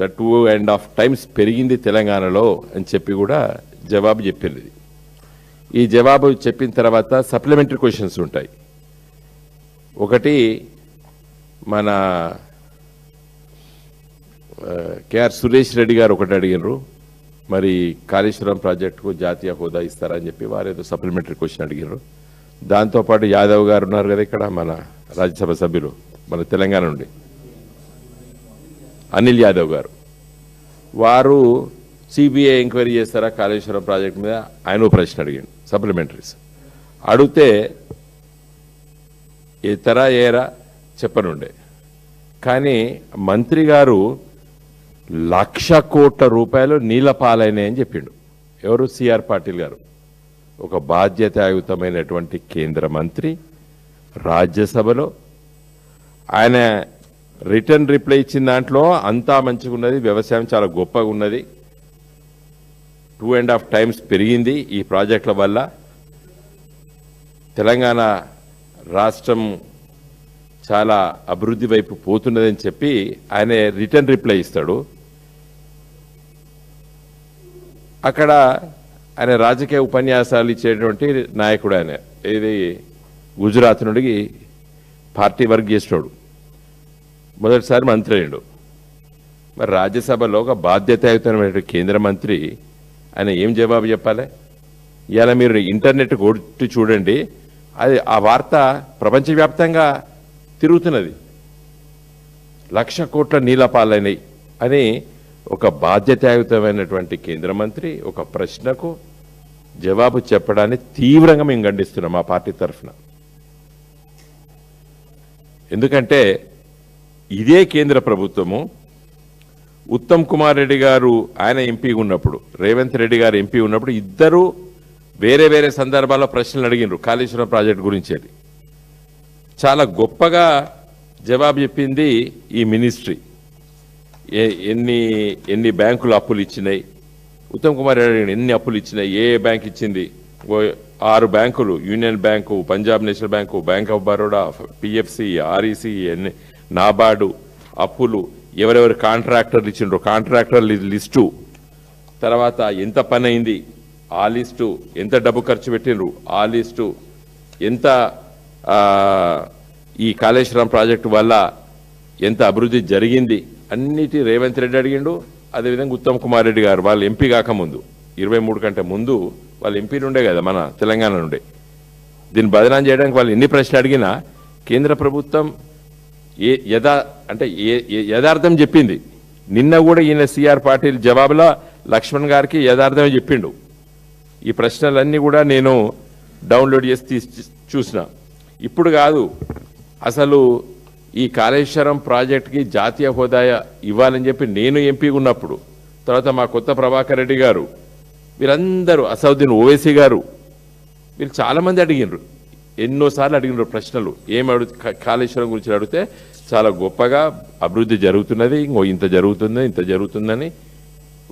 2.5 times పెరిగింది తెలంగాణలో అని చెప్పి కూడా జవాబు చెప్పింది. ఈ జవాబు చెప్పిన తర్వాత సప్లిమెంటరీ క్వశ్చన్స్ ఉంటాయి. ఒకటి మన కేఆర్ సురేష్ రెడ్డి గారు ఒకటి అడిగినారు, మరి కాళేశ్వరం ప్రాజెక్టుకు జాతీయ హోదా ఇస్తారని చెప్పి వారు ఏదో సప్లిమెంటరీ క్వశ్చన్ అడిగినారు. దాంతోపాటు యాదవ్ గారు ఉన్నారు కదా ఇక్కడ మన రాజ్యసభ సభ్యులు మన తెలంగాణ నుండి, అనిల్ యాదవ్ గారు, వారు సిబిఐ ఎంక్వైరీ చేస్తారా కాళేశ్వరం ప్రాజెక్టు మీద ఆయన ప్రశ్న అడిగాడు సప్లిమెంటరీస్. అడిగితే ఇతర ఏరా చెప్పనుండే, కానీ మంత్రి గారు 1,00,000 కోట్ల రూపాయలు నీళ్ల పాలైనాయని చెప్పిండు. ఎవరు? సిఆర్ పాటిల్ గారు, ఒక బాధ్యతాయుతమైనటువంటి కేంద్ర మంత్రి రాజ్యసభలో. ఆయన రిటర్న్ రిప్లై ఇచ్చిన దాంట్లో అంతా మంచిగా ఉన్నది, వ్యవసాయం చాలా గొప్పగా ఉన్నది, 2.5 times పెరిగింది ఈ ప్రాజెక్టుల వల్ల, తెలంగాణ రాష్ట్రం చాలా అభివృద్ధి వైపు పోతున్నదని చెప్పి ఆయన రిటర్న్ రిప్లై ఇస్తాడు. అక్కడ ఆయన రాజకీయ ఉపన్యాసాలు ఇచ్చేటువంటి నాయకుడు ఆయన. ఇది గుజరాత్ నుండి పార్టీ వర్క్ చేసినాడు, మొదటిసారి మంత్రి అయ్యాడు. మరి రాజ్యసభలో ఒక బాధ్యతాయుతమైన కేంద్ర మంత్రి ఆయన ఏం జవాబు చెప్పాలి? ఇవాళ మీరు ఇంటర్నెట్ కొట్టి చూడండి, అది ఆ వార్త ప్రపంచవ్యాప్తంగా తిరుగుతున్నది. 1,00,000 కోట్ల నీళ్ళ పాలైనవి అని ఒక బాధ్యతాయుతమైనటువంటి కేంద్ర మంత్రి ఒక ప్రశ్నకు జవాబు చెప్పడాన్ని తీవ్రంగా మేము ఖండిస్తున్నాం మా పార్టీ తరఫున. ఎందుకంటే ఇదే కేంద్ర ప్రభుత్వము ఉత్తమ్ కుమార్ రెడ్డి గారు ఆయన ఎంపీ ఉన్నప్పుడు, రేవంత్ రెడ్డి గారు ఎంపీ ఉన్నప్పుడు ఇద్దరు వేరే వేరే సందర్భాల్లో ప్రశ్నలు అడిగినారు కాళేశ్వరం ప్రాజెక్టు గురించి. అది చాలా గొప్పగా జవాబు చెప్పింది ఈ మినిస్ట్రీ. ఎన్ని బ్యాంకులు అప్పులు ఇచ్చినాయి, ఉత్తమ్ కుమార్ రెడ్డి ఎన్ని అప్పులు ఇచ్చినాయి, ఏ బ్యాంక్ ఇచ్చింది, 6 బ్యాంకులు, union bank, Punjab national bank, bank of Baroda, PFC, REC, NABARD అప్పులు, ఎవరెవరు కాంట్రాక్టర్లు ఇచ్చిండ్రు, కాంట్రాక్టర్ల లిస్టు, తర్వాత ఎంత పని అయింది ఆ లిస్టు, ఎంత డబ్బు ఖర్చు పెట్టిండ్రు ఆ లిస్టు, ఎంత ఈ కాళేశ్వరం ప్రాజెక్టు వల్ల ఎంత అభివృద్ధి జరిగింది అన్నిటి రేవంత్ రెడ్డి అడిగిండు. అదేవిధంగా ఉత్తమ్ కుమార్ రెడ్డి గారు వాళ్ళు ఎంపీ కాకముందు 23 కంటే ముందు వాళ్ళు ఎంపీ నుండే కదా మన తెలంగాణ నుండే. దీన్ని బదనాం చేయడానికి వాళ్ళు ఎన్ని ప్రశ్నలు అడిగినా కేంద్ర ప్రభుత్వం యథార్థం చెప్పింది. నిన్న కూడా ఈయన సిఆర్ పాటిల్ జవాబులో లక్ష్మణ్ గారికి యథార్థమే చెప్పిండు. ఈ ప్రశ్నలన్నీ కూడా నేను డౌన్లోడ్ చేసి చూసిన. ఇప్పుడు కాదు, అసలు ఈ కాళేశ్వరం ప్రాజెక్టుకి జాతీయ హోదా ఇవ్వాలని చెప్పి నేను ఎంపీ ఉన్నప్పుడు, తర్వాత మా కొత్త ప్రభాకర్ రెడ్డి గారు, వీరందరూ, అసౌద్దీన్ ఓవైసీ గారు, వీళ్ళు చాలామంది అడిగినారు, ఎన్నోసార్లు అడిగినారు ప్రశ్నలు. కాళేశ్వరం గురించి అడిగితే చాలా గొప్పగా అభివృద్ధి జరుగుతున్నది, ఇంత జరుగుతుందని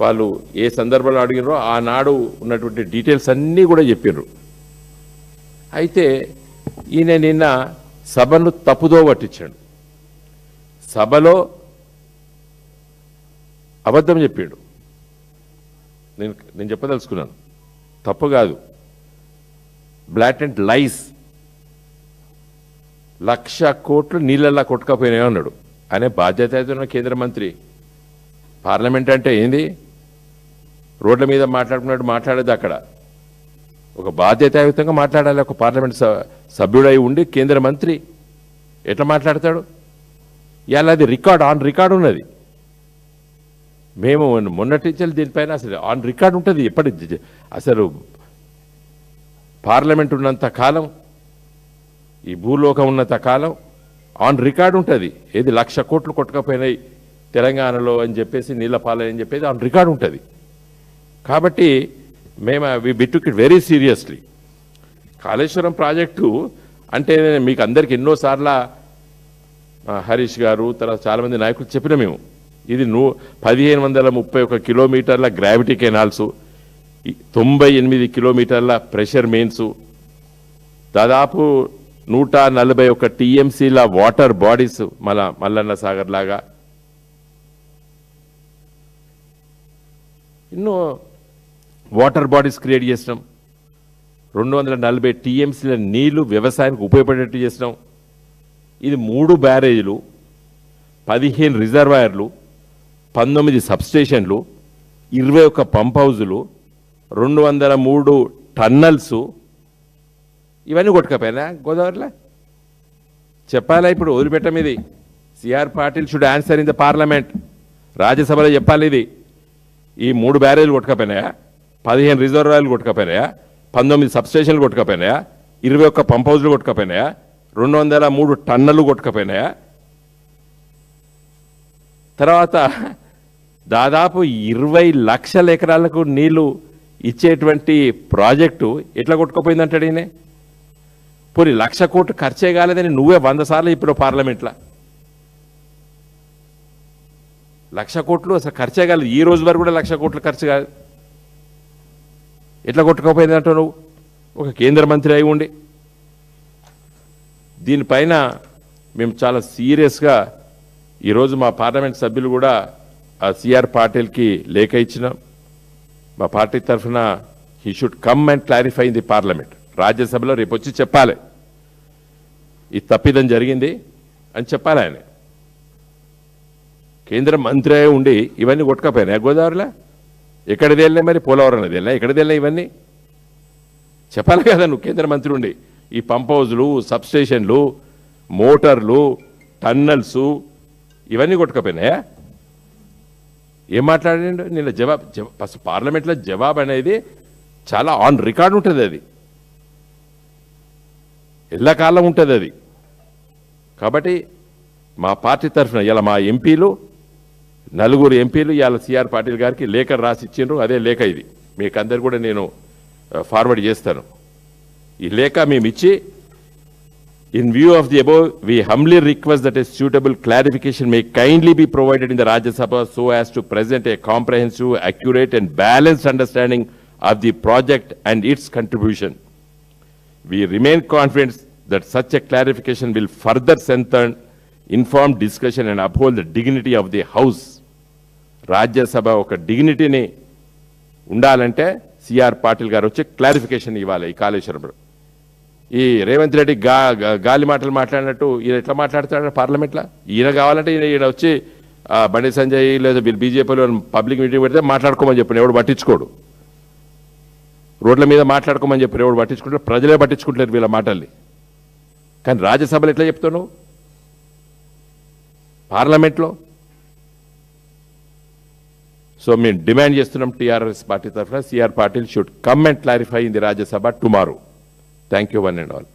వాళ్ళు ఏ సందర్భంలో అడిగినారో ఆనాడు ఉన్నటువంటి డీటెయిల్స్ అన్నీ కూడా చెప్పినారు. అయితే ఈయన నిన్న సభను తప్పుదో పట్టించాడు, సభలో అబద్ధం చెప్పాడు. నేను చెప్పదలుచుకున్నాను, తప్పు కాదు, బ్లాటెంట్ లైస్. 1,00,000 కోట్లు నీళ్ళల్లా కొట్టుకపోయినాయి అన్నాడు. అనే బాధ్యత అయితే కేంద్ర మంత్రి. పార్లమెంట్ అంటే ఏంది? రోడ్ల మీద మాట్లాడేది అక్కడ. ఒక బాధ్యతాయుతంగా మాట్లాడాలి ఒక పార్లమెంట్ సభ్యుడై ఉండి కేంద్ర మంత్రి ఎట్లా మాట్లాడతాడు? ఇవాళ అది ఆన్ రికార్డ్ ఉన్నది. మేము మొన్నటి దీనిపైన అసలు ఆన్ రికార్డ్ ఉంటుంది. అసలు పార్లమెంట్ ఉన్నంత కాలం, ఈ భూలోకం ఉన్నంత కాలం ఆన్ రికార్డ్ ఉంటుంది. ఏది 1,00,000 కోట్లు కొట్టుకపోయినాయి తెలంగాణలో అని చెప్పేసి, నీళ్ళ పాలని చెప్పేసి ఆన్ రికార్డ్ ఉంటుంది. కాబట్టి మేము we took it very seriously. Kaleshwaram project అంటే మీకు అందరికి ఎన్నోసార్లు హరీష్ గారు తర్వాత చాలామంది నాయకులు చెప్పిన మేము, ఇది 1,531 కిలోమీటర్ల గ్రావిటీ కెనాల్స్, 98 కిలోమీటర్ల ప్రెషర్ మెయిన్స్, దాదాపు 141 టీఎంసీల వాటర్ బాడీస్, మల్లన్న సాగర్ లాగా ఎన్నో వాటర్ బాడీస్ క్రియేట్ చేసినాం, 240 టీఎంసీల నీళ్లు వ్యవసాయానికి ఉపయోగపడేట్టు చేసినాం. ఇది 3 బ్యారేజీలు, 15 రిజర్వాయర్లు, 19 సబ్స్టేషన్లు, 21 పంప్ హౌజులు, 203 టన్నల్స్, ఇవన్నీ కొట్టుకపోయినా గోదావరిలో. చెప్పాలా ఇప్పుడు వదిలిపెట్టం ఇది. CR Patil should answer in the parliament. రాజ్యసభలో చెప్పాలి ఇది. ఈ 3 బ్యారేజీలు కొట్టుకపోయినాయా, 15 రిజర్వాయర్లు కొట్టుకపోయినాయా, 19 సబ్స్టేషన్లు కొట్టుకపోయినాయా, 21 పంప్ హౌజులు కొట్టుకపోయినాయా, 203 టన్నులు కొట్టుకపోయినాయా? తర్వాత దాదాపు 20 లక్షల ఎకరాలకు నీళ్లు ఇచ్చేటువంటి ప్రాజెక్టు ఎట్లా కొట్టుకుపోయిందంటాడు ఈయన. పోనీ 1,00,000 కోట్లు ఖర్చే కాలేదని నువ్వే 100 సార్లు ఇప్పుడు పార్లమెంట్లో. 1,00,000 కోట్లు అసలు ఖర్చే కాలేదు, ఈ రోజు వరకు కూడా 1,00,000 కోట్లు ఖర్చు కాదు. ఎట్లా కొట్టుకుపోయిందంటావు నువ్వు ఒక కేంద్ర మంత్రి అయి ఉండి? దీనిపైన మేము చాలా సీరియస్గా ఈరోజు మా పార్లమెంట్ సభ్యులు కూడా ఆ సిఆర్ పాటిల్కి లేఖ ఇచ్చినాం. మా పార్టీ తరఫున he should come and clarify in the parliament. రాజ్యసభలో రేపు వచ్చి చెప్పాలి ఈ తప్పిదం జరిగింది అని చెప్పాలి ఆయన. కేంద్ర మంత్రి అయి ఉండి ఇవన్నీ కొట్టుకపోయినాయి గోదావరిలో. ఎక్కడిది వెళ్ళినా మరి, పోలవరం అనేది వెళ్ళినా, ఎక్కడిది వెళ్ళినా ఇవన్నీ చెప్పాలి కదా నువ్వు కేంద్ర మంత్రి ఉండి. ఈ పంప్ హౌజులు, సబ్స్టేషన్లు, మోటార్లు, టన్నల్స్ ఇవన్నీ కొట్టుకపోయినాయా? ఏం మాట్లాడండి నిన్న జవాబు పార్లమెంట్లో జవాబు అనేది చాలా ఆన్ రికార్డ్ ఉంటుంది, అది ఎల్లకాలం ఉంటుంది అది. కాబట్టి మా పార్టీ తరఫున ఇలా మా ఎంపీలు 4 ఎంపీలు ఇవాళ సిఆర్ పాటిల్ గారికి లేఖ రాసి ఇచ్చిండ్రు. అదే లేఖ ఇది మీకు అందరు కూడా నేను ఫార్వర్డ్ చేస్తాను. ఈ లేఖ మేము ఇచ్చి, in view of the above, we humbly request that a suitable clarification may kindly be provided in the Rajya Sabha so as to present a comprehensive, accurate and balanced understanding of the project and its contribution. We remain confident that such a clarification will further strengthen informed discussion and uphold the dignity of the House. Rajya Sabha oka dignity ni undalante CR Patil గారు వచ్చి clarification ఇవ్వాలి. ఈ కాళేశ్వరంలో ఈ రేవంత్ రెడ్డి గాలి మాటలు మాట్లాడినట్టు ఈయన ఎట్లా మాట్లాడతాడు పార్లమెంట్లో? ఈయన కావాలంటే ఈయన వచ్చి బండి సంజయ్ లేదా వీళ్ళు బీజేపీలో పబ్లిక్ మీటింగ్ పెడితే మాట్లాడుకోమని చెప్పిన ఎవడు పట్టించుకోడు. రోడ్ల మీద మాట్లాడుకోమని చెప్పిన ఎవడు పట్టించుకుంటారు? ప్రజలే పట్టించుకుంటారు వీళ్ళ మాటల్ని. కానీ రాజ్యసభలో ఎట్లా చెప్తున్నావు పార్లమెంట్లో? సో మేము డిమాండ్ చేస్తున్నాం టీఆర్ఎస్ పార్టీ తరఫున, CR Patil should come and clarify in the Rajya Sabha tomorrow. Thank you one and all.